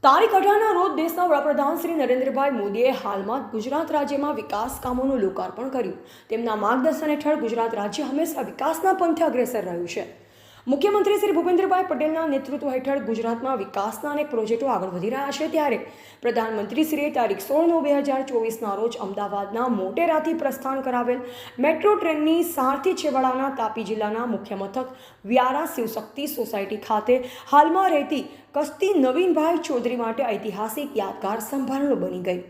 તારીખ 18ના રોજ દેશના વડાપ્રધાન શ્રી નરેન્દ્રભાઈ મોદીએ હાલમાં ગુજરાત રાજ્યમાં વિકાસ કામોનું લોકાર્પણ કર્યું। તેમના માર્ગદર્શન હેઠળ ગુજરાત રાજ્ય હંમેશા વિકાસના પંથે અગ્રેસર રહ્યું છે। મુખ્યમંત્રી શ્રી ભૂપેન્દ્રભાઈ પટેલના નેતૃત્વ હેઠળ ગુજરાતમાં વિકાસના અનેક પ્રોજેક્ટો આગળ વધી રહ્યા છે। ત્યારે પ્રધાનમંત્રીશ્રીએ તારીખ 16/9/2024ના રોજ અમદાવાદના મોટેરાથી પ્રસ્થાન કરાવેલ મેટ્રો ટ્રેનની સારથી છેવાડાના તાપી જિલ્લાના મુખ્ય મથક વ્યારા શિવશક્તિ સોસાયટી ખાતે હાલમાં રહેતી કસ્તી નવીનભાઈ ચૌધરી માટે ઐતિહાસિક યાદગાર સંભારણો બની ગઈ।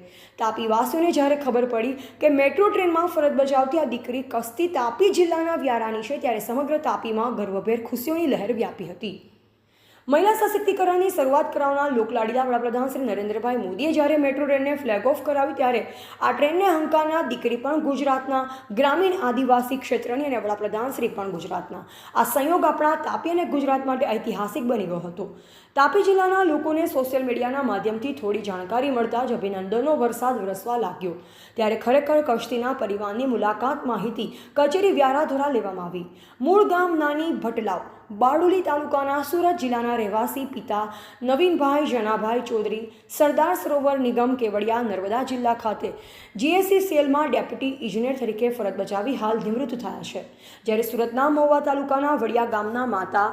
તાપીવાસીઓને જ્યારે ખબર પડી કે મેટ્રો ટ્રેનમાં ફરજ બજાવતી આ દીકરી કસ્તી તાપી જિલ્લાના વ્યારાની છે, ત્યારે સમગ્ર તાપીમાં ગર્વભેર ખુશીઓની લહેર વ્યાપી હતી। મહિલા સશક્તિકરણની શરૂઆત કરાવનાર લોકલાડીલા વડાપ્રધાન શ્રી નરેન્દ્રભાઈ મોદીએ જ્યારે મેટ્રો ટ્રેનને ફ્લેગ ઓફ કરાવી, ત્યારે આ ટ્રેનને હંકારનાર દીકરી પણ ગુજરાતના ગ્રામીણ આદિવાસી ક્ષેત્રની અને વડાપ્રધાન શ્રી પણ ગુજરાતના। આ સંયોગ આપણા તાપી અને ગુજરાત માટે ઐતિહાસિક બની ગયો હતો। તાપી જિલ્લાના લોકોને સોશિયલ મીડિયાના માધ્યમથી થોડી જાણકારી મળતા જ અભિનંદનનો વરસાદ વરસવા લાગ્યો। ત્યારે ખરેખર કસ્તીના પરિવારની મુલાકાત માહિતી કચેરી વ્યારા દ્વારા લેવામાં આવી। મૂળ ગામ નાની ભટલાવ, બારડોલી તાલુકાના સુરત જિલ્લાના રહેવાસી પિતા નવીનભાઈ જનાભાઈ ચૌધરી સરદાર સરોવર નિગમ કેવડિયા નર્મદા જિલ્લા ખાતે GSECLમાં ડેપ્યુટી ઇજનેર તરીકે ફરજ બજાવી હાલ નિવૃત્ત થયા છે। જ્યારે સુરતના મહુવા તાલુકાના વડિયા ગામના માતા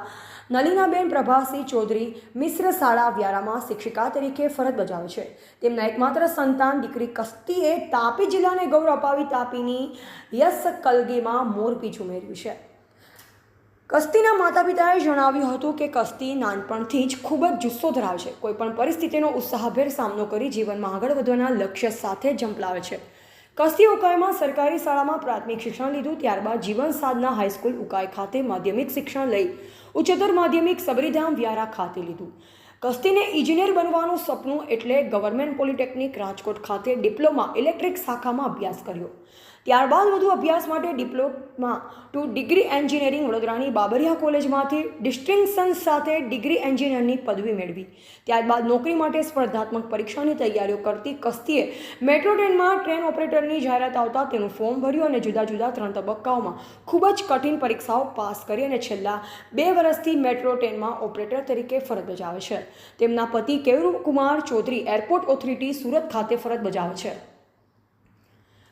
નલિનાબેન પ્રભાસિંહ ચૌધરી મિશ્ર શાળા વ્યારામાં શિક્ષિકા તરીકે ફરજ બજાવે છે। તેમના એકમાત્ર સંતાન દીકરી કસ્તીએ તાપી જિલ્લાને ગૌરવ અપાવી તાપીની યશ કલગીમાં મોરપીંછ ઉમેર્યું છે। કસ્તીના માતા પિતાએ જણાવ્યું હતું કે કસ્તી નાનપણથી જ ખૂબ જ જુસ્સો ધરાવે છે। કોઈપણ પરિસ્થિતિનો ઉત્સાહભેર સામનો કરી જીવનમાં આગળ વધવાના લક્ષ્ય સાથે ઝંપલાવે છે। કસ્તી ઉકાઈમાં સરકારી શાળામાં પ્રાથમિક શિક્ષણ લીધું, ત્યારબાદ જીવન સાધના હાઈસ્કૂલ ઉકાઈ ખાતે માધ્યમિક શિક્ષણ લઈ ઉચ્ચતર માધ્યમિક સબરીધામ વ્યારા ખાતે લીધું। કસ્તીને ઇજનેર બનવાનું સપનું એટલે ગવર્મેન્ટ પોલિટેકનિક રાજકોટ ખાતે ડિપ્લોમા ઇલેક્ટ્રિક શાખામાં અભ્યાસ કર્યો। ત્યારબાદ વધુ અભ્યાસ માટે ડિપ્લોમા ટુ ડિગ્રી એન્જિનિયરિંગ વડોદરાની બાબરિયા કોલેજમાંથી ડિસ્ટિંક્શન સાથે ડિગ્રી એન્જિનિયરની પદવી મેળવી। ત્યારબાદ નોકરી માટે સ્પર્ધાત્મક પરીક્ષાની તૈયારીઓ કરતી કસ્તીએ મેટ્રો ટ્રેનમાં ટ્રેન ઓપરેટરની જાહેરાત આવતા તેનું ફોર્મ ભર્યું અને જુદા જુદા 3 તબક્કાઓમાં ખૂબ જ કઠિન પરીક્ષાઓ પાસ કરી અને છેલ્લા 2 વર્ષથી મેટ્રો ટ્રેનમાં ઓપરેટર તરીકે ફરજ બજાવે છે। તેમના પતિ કેયુરકુમાર ચૌધરી એરપોર્ટ ઓથોરિટી સુરત ખાતે ફરજ બજાવે છે।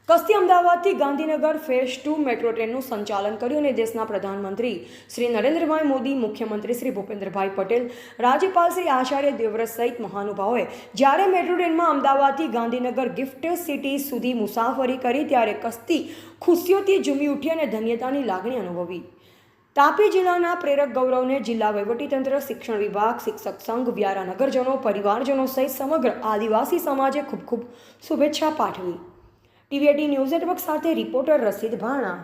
કસ્તી અમદાવાદથી ગાંધીનગર ફેઝ 2 મેટ્રો ટ્રેનનું સંચાલન કર્યું અને દેશના પ્રધાનમંત્રી શ્રી નરેન્દ્રભાઈ મોદી, મુખ્યમંત્રી શ્રી ભૂપેન્દ્રભાઈ પટેલ, રાજ્યપાલ શ્રી આચાર્ય દેવવ્રત સહિત મહાનુભાવોએ જ્યારે મેટ્રો ટ્રેનમાં અમદાવાદથી ગાંધીનગર ગિફ્ટ સિટી સુધી મુસાફરી કરી, ત્યારે કસ્તી ખુશીઓથી ઝૂમી ઉઠી અને ધન્યતાની લાગણી અનુભવી। તાપી જિલ્લાના પ્રેરક ગૌરવને જિલ્લા વહીવટીતંત્ર, શિક્ષણ વિભાગ, શિક્ષક સંઘ, વ્યારા નગરજનો, પરિવારજનો સહિત સમગ્ર આદિવાસી સમાજે ખૂબ ખૂબ શુભેચ્છા પાઠવી। ટીવી18 ન્યૂઝ નેટવર્ક સાથે રિપોર્ટર રસીદ ભાણા।